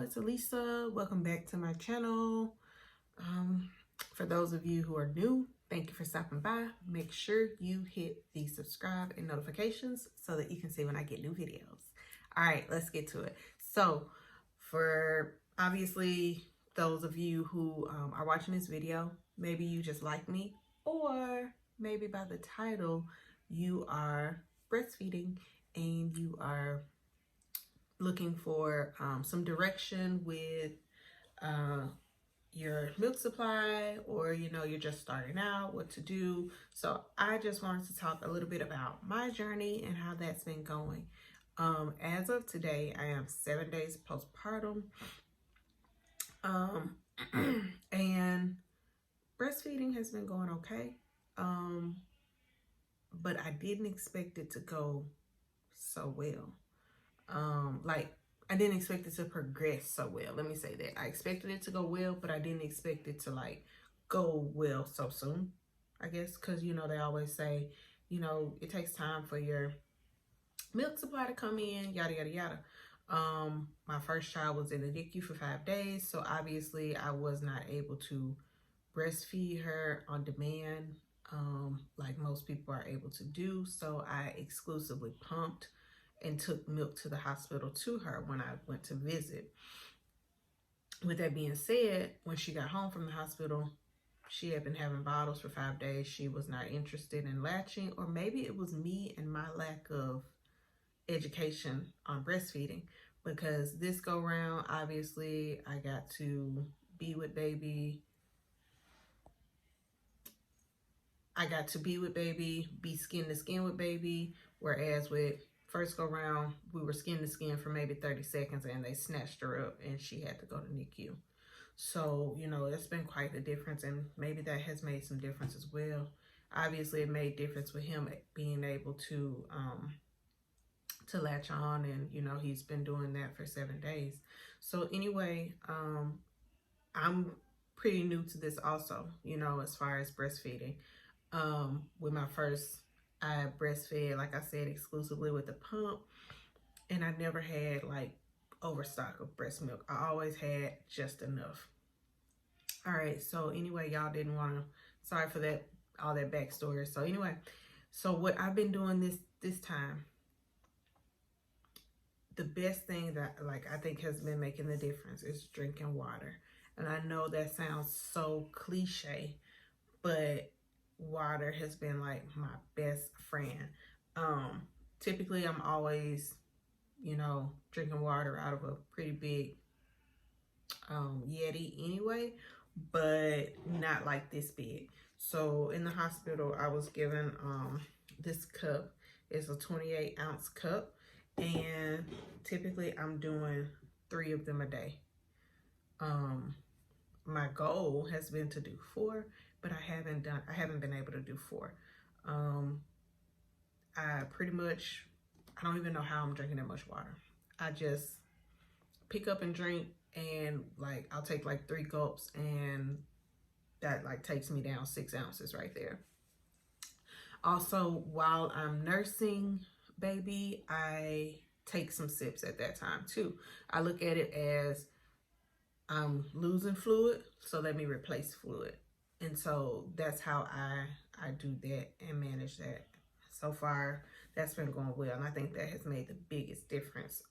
it's Elisa. Welcome back to my channel. For those of you who are new, thank you for stopping by. Make sure you hit the subscribe and notifications so that you can see when I get new videos. All right, let's get to it. So for obviously those of you who are watching this video, maybe you just like me, or maybe by the title, you are breastfeeding and you are looking for some direction with your milk supply, or you're just starting out what to do. So I just wanted to talk a little bit about my journey and how that's been going. As of today, I am 7 days postpartum, and breastfeeding has been going okay, but I didn't expect it to go so well. Like, I didn't expect it to progress so well. Let me say that. I expected it to go well, but I didn't expect it to like go well so soon, I guess, because they always say, it takes time for your milk supply to come in, yada yada yada. My first child was in the NICU for 5 days, so obviously I was not able to breastfeed her on demand like most people are able to do. So I exclusively pumped and took milk to the hospital to her when I went to visit. With that being said, when she got home from the hospital, she had been having bottles for 5 days. She was not interested in latching, or maybe it was me and my lack of education on breastfeeding, because this go round, obviously I got to be with baby. Be skin to skin with baby, whereas with first go round, we were skin to skin for maybe 30 seconds and they snatched her up and she had to go to NICU. So, it's been quite the difference, and maybe that has made some difference as well. Obviously, it made difference with him being able to latch on, and, he's been doing that for 7 days. So anyway, I'm pretty new to this also, as far as breastfeeding. With my first, I breastfed, like I said, exclusively with the pump, and I never had like overstock of breast milk. I always had just enough. All right, so anyway, y'all didn't want to, sorry for that, all that backstory. So anyway, so what I've been doing this time, the best thing that I think has been making the difference is drinking water. And I know that sounds so cliche, but water has been like my best friend. Typically I'm always, drinking water out of a pretty big Yeti anyway, but not like this big. So in the hospital, I was given this cup. It's a 28-ounce cup, and typically I'm doing 3 of them a day. My goal has been to do 4, but I haven't been able to do 4. I don't even know how I'm drinking that much water. I just pick up and drink, and I'll take 3 gulps, and that takes me down 6 ounces right there. Also, while I'm nursing baby, I take some sips at that time too. I look at it as I'm losing fluid, so let me replace fluid. And so that's how I do that and manage that. So far, that's been going well, and I think that has made the biggest difference,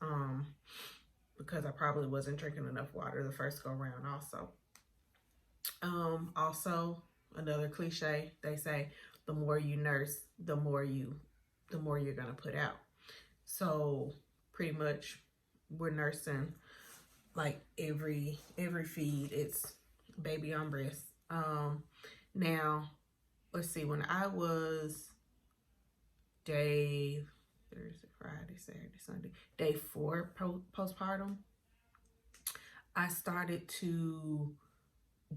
because I probably wasn't drinking enough water the first go around also. Also, another cliche, they say the more you nurse, the more you're gonna put out. So pretty much we're nursing every feed, it's baby on breast. Now let's see, when I was day Thursday, Friday, Saturday, Sunday, day 4 postpartum, I started to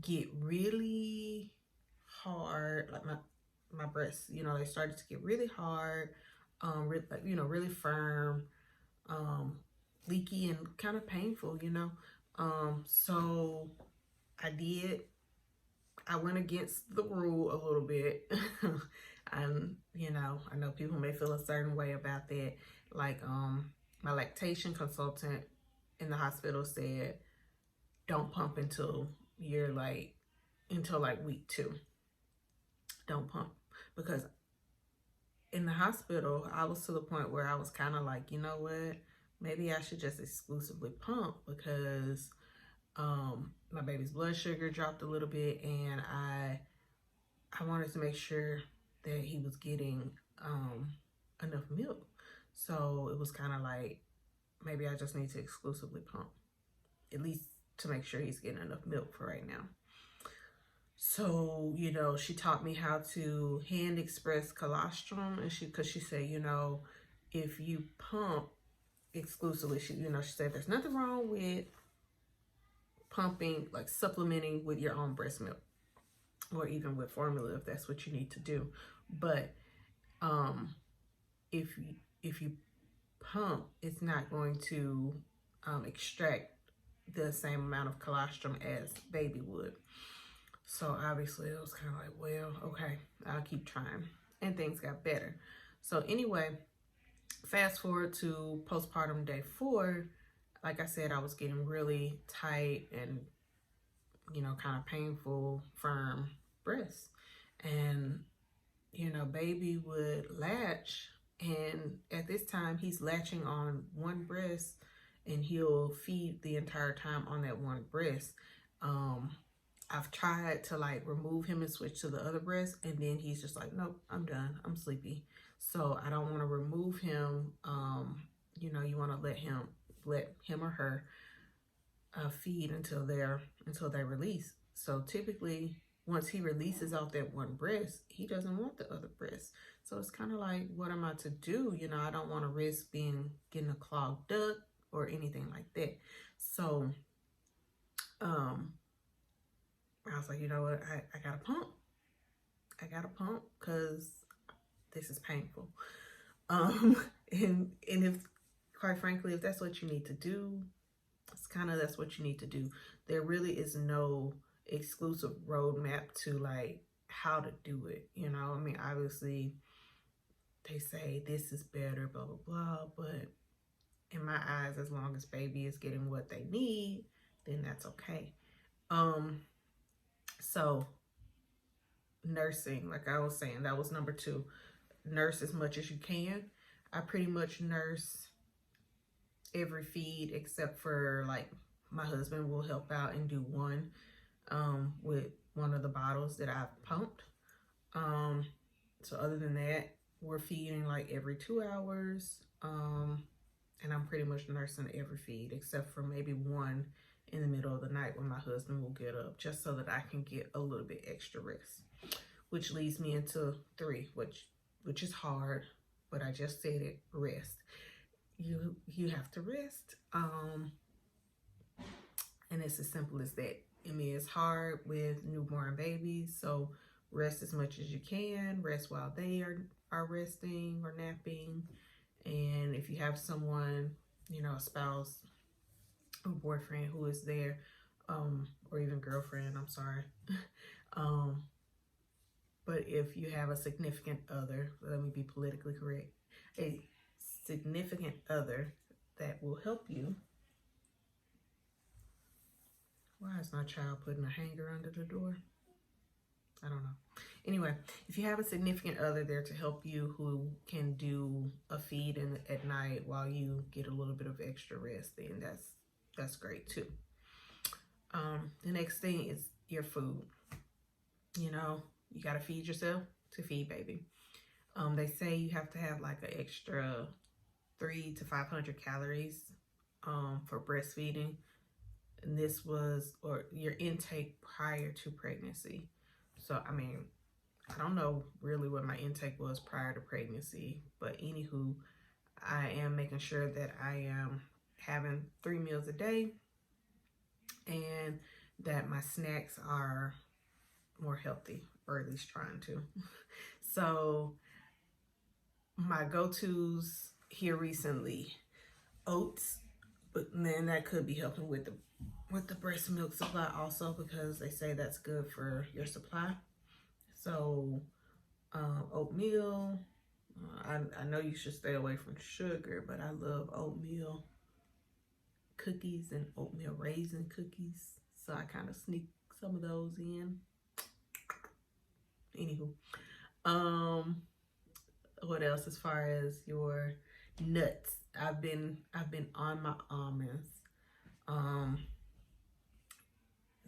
get really hard, my breasts, they started to get really hard, really firm, leaky and kind of painful, so I went against the rule a little bit. And I know people may feel a certain way about that. My lactation consultant in the hospital said don't pump until you're like, until like week 2. Don't pump, because in the hospital, I was to the point where I was kind of like, you know what, maybe I should just exclusively pump, because my baby's blood sugar dropped a little bit, and I wanted to make sure that he was getting enough milk. So it was kind of like, maybe I just need to exclusively pump, at least to make sure he's getting enough milk for right now. So, you know, she taught me how to hand express colostrum, and because she said, you know, if you pump exclusively, she said there's nothing wrong with pumping, like supplementing with your own breast milk, or even with formula if that's what you need to do. But if you pump, it's not going to extract the same amount of colostrum as baby would. So obviously it was kind of like, well, okay, I'll keep trying. And things got better. So anyway, fast forward to postpartum day 4. Like I said, I was getting really tight and, you know, kind of painful, firm breasts. And, you know, baby would latch. And at this time, he's latching on one breast, and he'll feed the entire time on that one breast. I've tried to like remove him and switch to the other breast, and then he's just like, nope, I'm done. I'm sleepy. So I don't want to remove him. You know, you want to let him or her feed until they release. So typically, once he releases off that one breast, he doesn't want the other breast. So it's kind of like, what am I to do? You know, I don't want to risk getting a clogged duct or anything like that. So, I was like, you know what, I gotta pump. I gotta pump because this is painful. And if, quite frankly, if that's what you need to do, that's what you need to do. There really is no exclusive roadmap to like how to do it. You know, I mean, obviously they say this is better, blah, blah, blah. But in my eyes, as long as baby is getting what they need, then that's okay. So nursing, like I was saying, that was number 2. Nurse as much as you can. I pretty much nurse every feed except for like my husband will help out and do one with one of the bottles that I've pumped. So other than that, we're feeding like every 2 hours. And I'm pretty much nursing every feed except for maybe one in the middle of the night when my husband will get up, just so that I can get a little bit extra rest, which leads me into 3, which is hard, but I just said it, rest. You have to rest. And it's as simple as that. I mean, it's hard with newborn babies, so rest as much as you can. Rest while they are resting or napping. And if you have someone, you know, a spouse or boyfriend who is there, or even girlfriend, I'm sorry. But if you have a significant other, let me be politically correct, a significant other that will help you. Why is my child putting a hanger under the door? I don't know. Anyway, if you have a significant other there to help you who can do a feed at night while you get a little bit of extra rest, then that's great too. The next thing is your food. You know, you got to feed yourself to feed baby. They say you have to have like an extra 300 to 500 calories for breastfeeding. And this was, or your intake prior to pregnancy. So, I mean, I don't know really what my intake was prior to pregnancy, but anywho, I am making sure that I am having 3 meals a day and that my snacks are more healthy, or at least trying to. So my go-tos here recently, oats, but then that could be helping with the breast milk supply also, because they say that's good for your supply. So oatmeal, I know you should stay away from sugar, but I love oatmeal cookies and oatmeal raisin cookies. so I kind of sneak some of those in. Anywho, what else as far as your nuts? I've been on my almonds.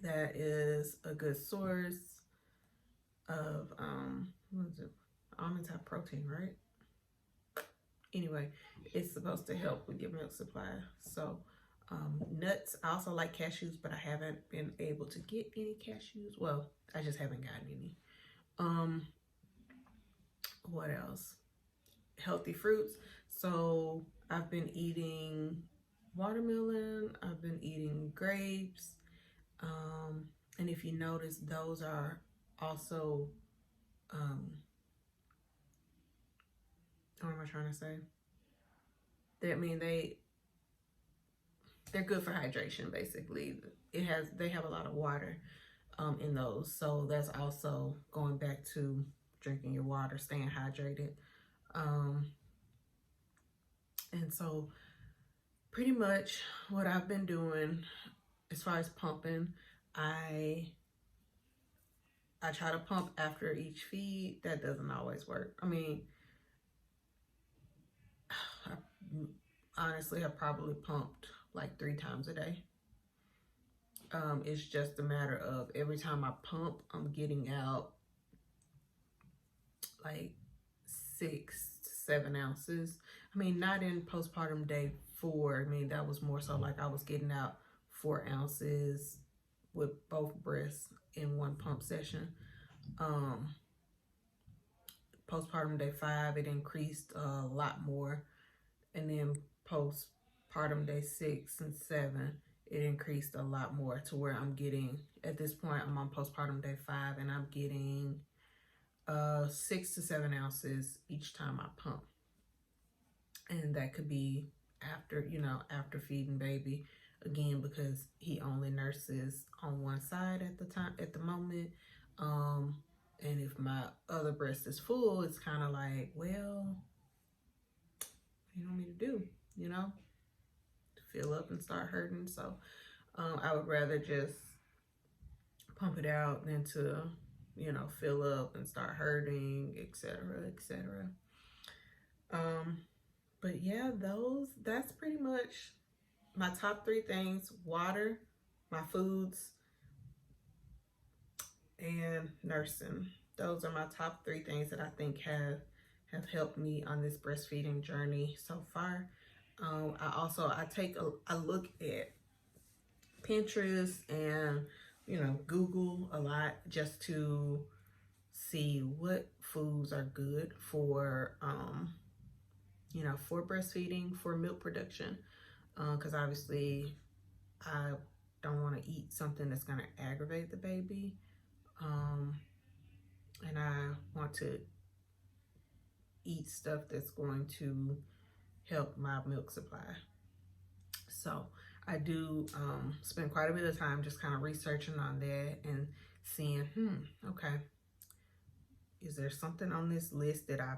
That is a good source of what is it? Almonds have protein, right? Anyway, it's supposed to help with your milk supply. So nuts. I also like cashews, but I haven't been able to get any cashews. Well, I just haven't gotten any. What else? Healthy fruits. So I've been eating watermelon. I've been eating grapes. And if you notice, those are also, what am I trying to say? They, I mean, they're good for hydration. Basically, they have a lot of water in those, so that's also going back to drinking your water, staying hydrated. And so pretty much what I've been doing as far as pumping, I try to pump after each feed. That doesn't always work. I mean, honestly, I probably pumped like 3 times a day. It's just a matter of every time I pump, I'm getting out like 6 to 7 ounces. I mean, not in postpartum day 4. I mean, that was more so like I was getting out 4 ounces with both breasts in one pump session. Postpartum day 5, it increased a lot more. And then postpartum day 6 and 7, it increased a lot more to where I'm getting, at this point, I'm on postpartum day 5 and I'm getting 6 to 7 ounces each time I pump. And that could be after, after feeding baby, again, because he only nurses on one side at the moment. And if my other breast is full, it's kind of like, well, what do you want me to do? Fill up and start hurting. So I would rather just pump it out than to, fill up and start hurting, etc., etc. But yeah, that's pretty much my top 3 things: water, my foods, and nursing. Those are my top 3 things that I think have helped me on this breastfeeding journey so far. I take a look at Pinterest and Google a lot just to see what foods are good for for breastfeeding, for milk production, because obviously I don't want to eat something that's going to aggravate the baby, and I want to eat stuff that's going to help my milk supply. So I do spend quite a bit of time just kind of researching on that and seeing, okay, is there something on this list that I